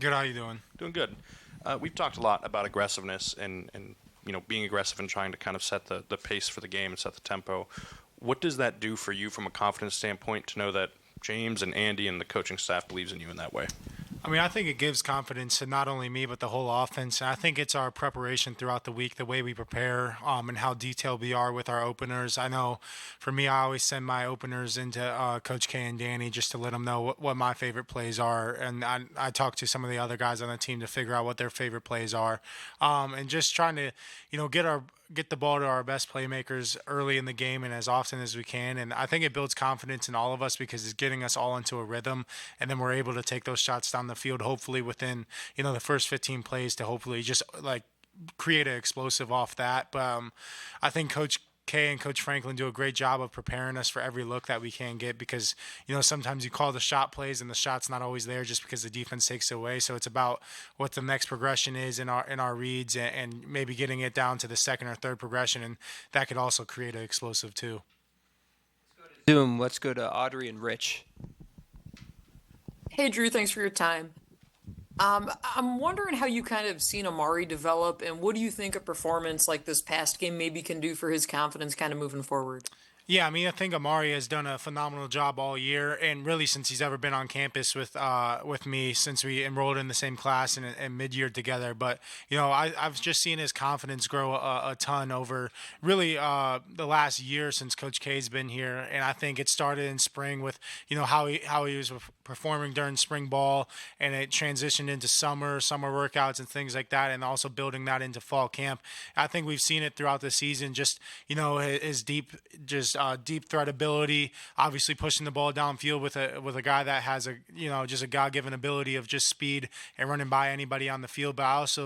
Good, how you doing? Doing good. We've talked a lot about aggressiveness and being aggressive and trying to kind of set the pace for the game and set the tempo. What does that do for you from a confidence standpoint to know that James and Andy and the coaching staff believes in you in that way? I mean, I think it gives confidence to not only me but the whole offense. And I think it's our preparation throughout the week, the way we prepare, and how detailed we are with our openers. I know, for me, I always send my openers into Coach K and Danny just to let them know what my favorite plays are, and I talk to some of the other guys on the team to figure out what their favorite plays are, and just trying to, get the ball to our best playmakers early in the game and as often as we can. And I think it builds confidence in all of us because it's getting us all into a rhythm. And then we're able to take those shots down the field, hopefully within, the first 15 plays to hopefully just like create an explosive off that. But I think Coach Kay and Coach Franklin do a great job of preparing us for every look that we can get because, sometimes you call the shot plays and the shot's not always there just because the defense takes it away. So it's about what the next progression is in our reads and maybe getting it down to the second or third progression, and that could also create an explosive too. Zoom, let's go to Audrey and Rich. Hey, Drew, thanks for your time. I'm wondering how you kind of seen Amari develop, and what do you think a performance like this past game maybe can do for his confidence kind of moving forward? Yeah, I mean, I think Amari has done a phenomenal job all year, and really since he's ever been on campus with me, since we enrolled in the same class and mid-year together. But I've just seen his confidence grow a ton over really the last year since Coach K's been here, and I think it started in spring with how he was performing during spring ball, and it transitioned into summer workouts and things like that, and also building that into fall camp. I think we've seen it throughout the season. Just his deep threat ability, obviously pushing the ball downfield with a guy that has just a God-given ability of just speed and running by anybody on the field. But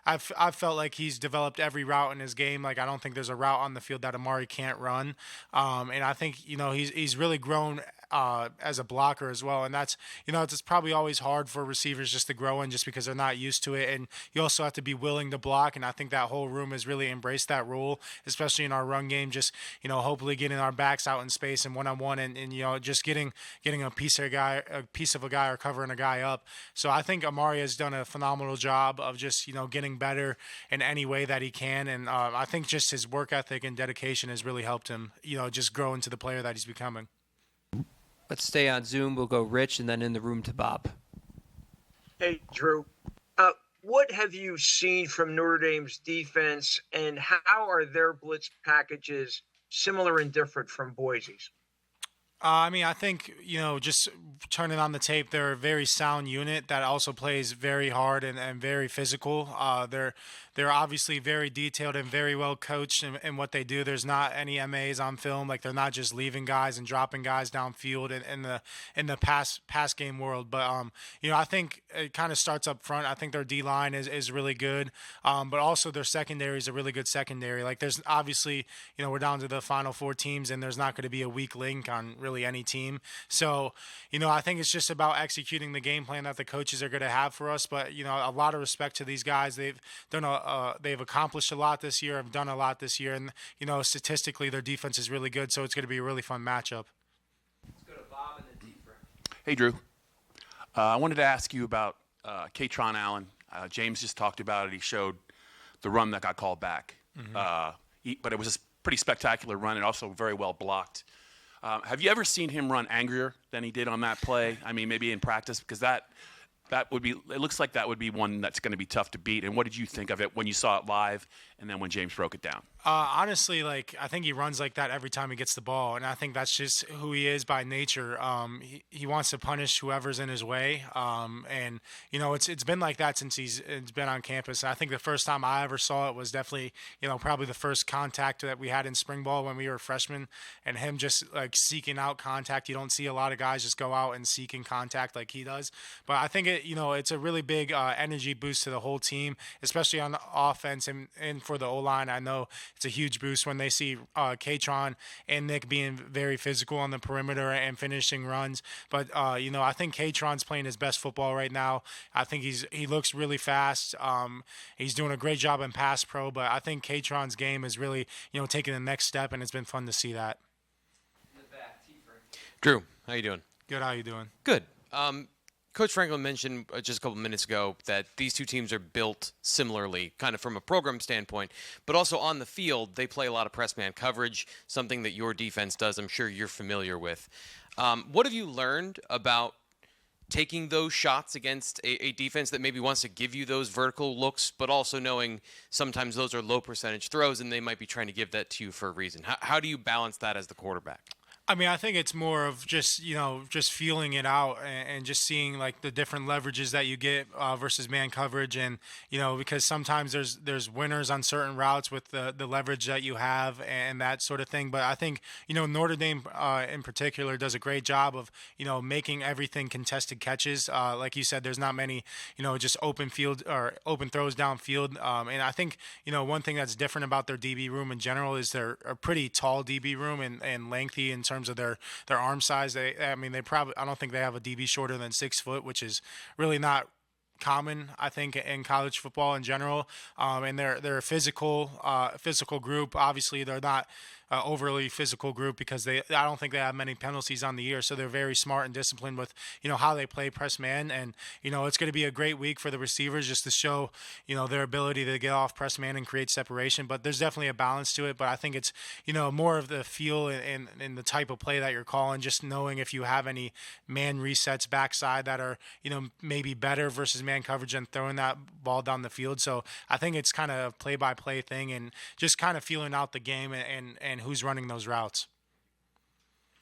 I've felt like he's developed every route in his game. Like I don't think there's a route on the field that Amari can't run, and I think he's really grown as a blocker as well. And that's it's probably always hard for receivers just to grow in just because they're not used to it. And you also have to be willing to block. And I think that whole room has really embraced that role, especially in our run game. Just hopefully getting our backs out in space and one-on-one, and just getting a piece of a guy or covering a guy up. So I think Amari has done a phenomenal job of just getting better in any way that he can. And I think just his work ethic and dedication has really helped him just grow into the player that he's becoming. Let's stay on Zoom. We'll go Rich and then in the room to Bob. Hey, Drew. What have you seen from Notre Dame's defense, and how are their blitz packages similar and different from Boise's? I mean, I think, just turning on the tape, they're a very sound unit that also plays very hard and very physical. They're obviously very detailed and very well coached in what they do. There's not any MAs on film. Like they're not just leaving guys and dropping guys downfield in the pass game world. But I think it kind of starts up front. I think their D line is really good, but also their secondary is a really good secondary. Like there's obviously we're down to the final four teams, and there's not going to be a weak link on really any team. So I think it's just about executing the game plan that the coaches are going to have for us. But a lot of respect to these guys. They've accomplished a lot this year, have done a lot this year, and statistically their defense is really good, so it's going to be a really fun matchup. Let's go to Bob and then Deeper. Hey, Drew. I wanted to ask you about Kron Allen. James just talked about it. He showed the run that got called back, but it was a pretty spectacular run and also very well blocked. Have you ever seen him run angrier than he did on that play? I mean, maybe in practice, because that would be. It looks like that would be one that's going to be tough to beat. And what did you think of it when you saw it live, and then when James broke it down? Honestly, I think he runs like that every time he gets the ball, and I think that's just who he is by nature. He wants to punish whoever's in his way, and it's been like that since he's been on campus. And I think the first time I ever saw it was definitely probably the first contact that we had in spring ball when we were freshmen, and him just seeking out contact. You don't see a lot of guys just go out and seeking contact like he does, but I think it's a really big energy boost to the whole team, especially on the offense and for the O-line. I know it's a huge boost when they see Katron and Nick being very physical on the perimeter and finishing runs. But I think Katron's playing his best football right now. I think he looks really fast. He's doing a great job in pass pro, but I think Katron's game is really taking the next step, and it's been fun to see that. In the back, Tiefer. Drew, how you doing? Good. How you doing? Good. Coach Franklin mentioned just a couple minutes ago that these two teams are built similarly, kind of from a program standpoint, but also on the field, they play a lot of press man coverage, something that your defense does, I'm sure you're familiar with. What have you learned about taking those shots against a defense that maybe wants to give you those vertical looks, but also knowing sometimes those are low percentage throws and they might be trying to give that to you for a reason? How do you balance that as the quarterback? I mean, I think it's more of just, just feeling it out and just seeing like the different leverages that you get versus man coverage. And, because sometimes there's winners on certain routes with the leverage that you have and that sort of thing. But I think, Notre Dame in particular does a great job of, making everything contested catches. Like you said, there's not many, just open field or open throws downfield. And I think, one thing that's different about their DB room in general is they're a pretty tall DB room and lengthy in terms of their arm size. I don't think they have a DB shorter than 6 foot, which is really not common, I think, in college football in general. And they're a physical group. Obviously, they're not overly physical group because I don't think they have many penalties on the year, so they're very smart and disciplined with how they play press man. And it's going to be a great week for the receivers just to show their ability to get off press man and create separation. But there's definitely a balance to it. But I think it's more of the feel and the type of play that you're calling, just knowing if you have any man resets backside that are maybe better versus man coverage and throwing that ball down the field. So I think it's kind of a play-by-play thing and just kind of feeling out the game and who's running those routes.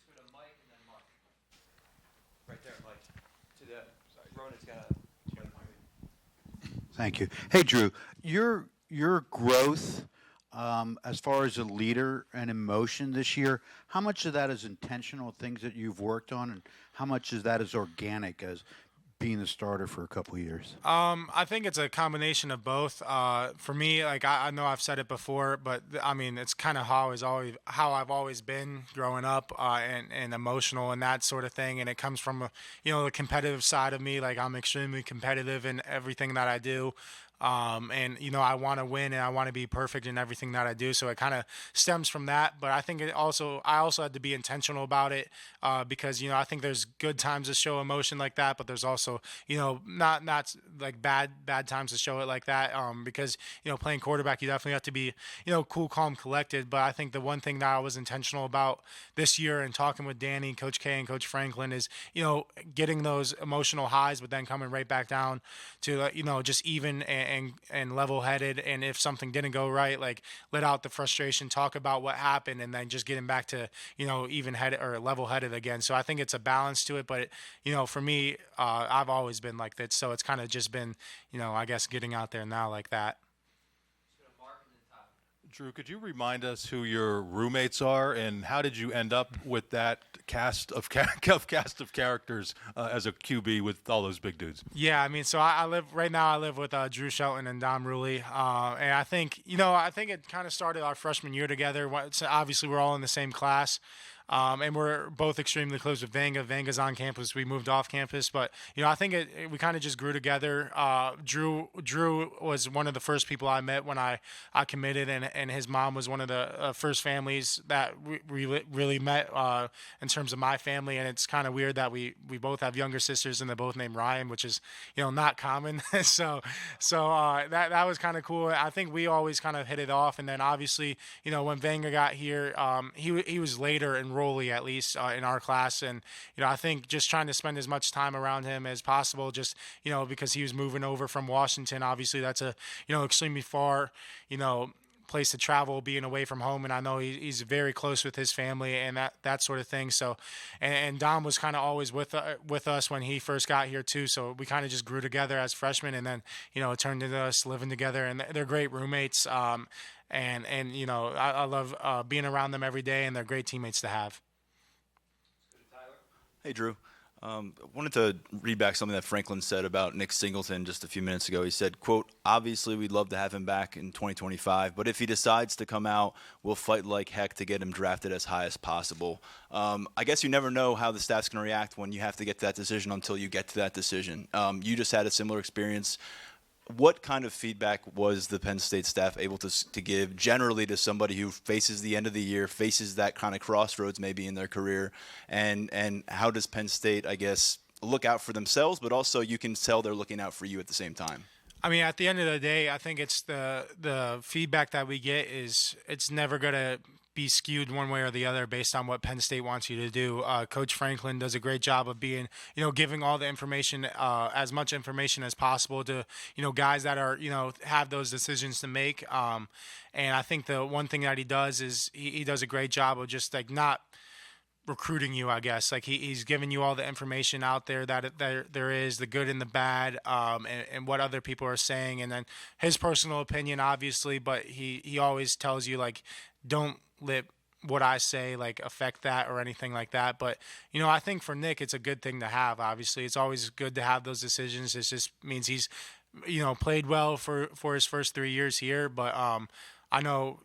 Let's go to Mike and then Mark. Right there, Mike. To the Ronan's got a Thank you. Hey, Drew, your growth as far as a leader and emotion this year, how much of that is intentional things that you've worked on, and how much of that is organic as being the starter for a couple of years? I think it's a combination of both. For me, like I know I've said it before, but I mean it's kind of how I've always been growing up and emotional and that sort of thing. And it comes from the competitive side of me. Like I'm extremely competitive in everything that I do. And I want to win and I want to be perfect in everything that I do. So it kind of stems from that. But I think I also had to be intentional about it because I think there's good times to show emotion like that, but there's also not like bad times to show it like that. Because playing quarterback, you definitely have to be cool, calm, collected. But I think the one thing that I was intentional about this year and talking with Danny, Coach K, and Coach Franklin is getting those emotional highs, but then coming right back down to just even and level-headed, and if something didn't go right, like let out the frustration, talk about what happened, and then just getting back to even-headed or level-headed again. So I think it's a balance to it, but for me, I've always been like that. So it's kind of just been I guess getting out there now like that. Drew, could you remind us who your roommates are, and how did you end up with that cast of characters as a QB with all those big dudes? Yeah, I mean, so I live with Drew Shelton and Dom Ruley, and I think it kind of started our freshman year together. So obviously, we're all in the same class. And we're both extremely close with Vanga. Vanga's on campus. We moved off campus. But, I think we kind of just grew together. Drew was one of the first people I met when I committed, and his mom was one of the first families that we really met in terms of my family. And it's kind of weird that we both have younger sisters and they're both named Ryan, which is, not common. so that was kind of cool. I think we always kind of hit it off. And then obviously, when Vanga got here, he was later enrolled, at least in our class, and I think just trying to spend as much time around him as possible, just because he was moving over from Washington. Obviously that's a extremely far place to travel, being away from home, and I know he's very close with his family and that sort of thing. So and Dom was kind of always with us when he first got here too, so we kind of just grew together as freshmen, and then it turned into us living together, and they're great roommates. And I love being around them every day, and they're great teammates to have. Hey, Drew. Wanted to read back something that Franklin said about Nick Singleton just a few minutes ago. He said, quote, "Obviously, we'd love to have him back in 2025, but if he decides to come out, we'll fight like heck to get him drafted as high as possible." I guess you never know how the staff's going to react when you have to get to that decision until you get to that decision. You just had a similar experience. What kind of feedback was the Penn State staff able to give generally to somebody who faces the end of the year, faces that kind of crossroads maybe in their career, and how does Penn State, I guess, look out for themselves, but also you can tell they're looking out for you at the same time? I mean, at the end of the day, I think it's the feedback that we get is it's never gonna be skewed one way or the other based on what Penn State wants you to do. Coach Franklin does a great job of being, giving all the information, as much information as possible to, guys that are, have those decisions to make. And I think the one thing that he does is he does a great job of just like not recruiting you, I guess. Like he's giving you all the information out there that there is, the good and the bad, and what other people are saying, and then his personal opinion, obviously. But he always tells you like, don't let what I say like affect that or anything like that. But I think for Nick, it's a good thing to have. Obviously, it's always good to have those decisions. It just means he's played well for his first 3 years here, but I know,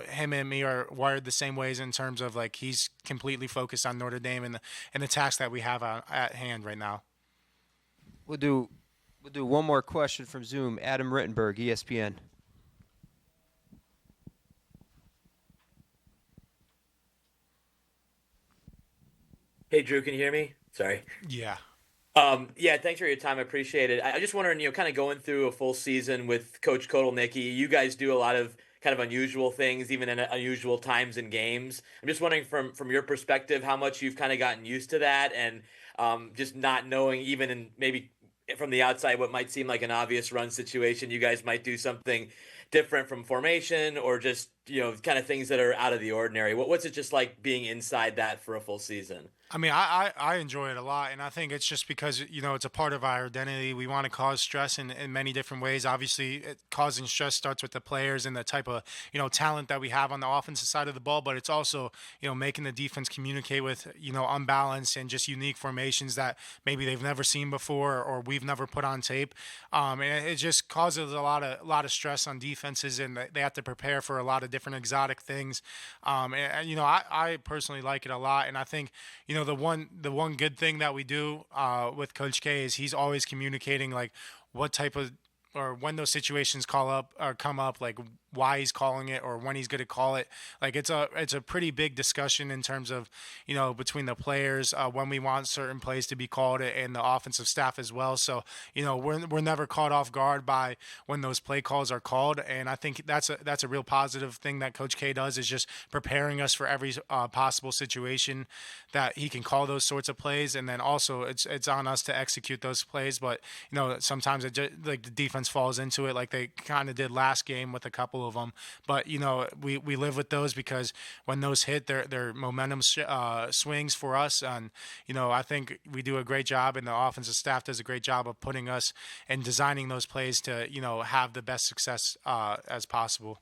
him and me are wired the same ways in terms of like he's completely focused on Notre Dame and the task that we have at hand right now. We'll do one more question from Zoom. Adam Rittenberg, ESPN. Hey, Drew, can you hear me? Sorry. Yeah. Yeah, thanks for your time. I appreciate it. I just wondering, kind of going through a full season with Coach Kotelnicki, you guys do a lot of kind of unusual things, even in unusual times and games. I'm just wondering from your perspective, how much you've kind of gotten used to that and just not knowing, even in maybe from the outside, what might seem like an obvious run situation, you guys might do something different from formation or just, kind of things that are out of the ordinary. What's it just like being inside that for a full season? I mean, I enjoy it a lot, and I think it's just because, it's a part of our identity. We want to cause stress in many different ways. Obviously, causing stress starts with the players and the type of, talent that we have on the offensive side of the ball, but it's also, making the defense communicate with, unbalanced and just unique formations that maybe they've never seen before or we've never put on tape. And it just causes a lot of stress on defenses, and they have to prepare for a lot of different exotic things. I personally like it a lot, and I think, the one good thing that we do with Coach K is he's always communicating like what type of or when those situations come up, like why he's calling it or when he's going to call it. Like it's a pretty big discussion in terms of, between the players, when we want certain plays to be called and the offensive staff as well. So, we're never caught off guard by when those play calls are called. And I think that's a real positive thing that Coach K does is just preparing us for every possible situation that he can call those sorts of plays. And then also it's on us to execute those plays. But, sometimes like the defense falls into it like they kind of did last game with a couple of them. But, we live with those because when those hit, their momentum swings for us. And, I think we do a great job and the offensive staff does a great job of putting us and designing those plays to, have the best success as possible.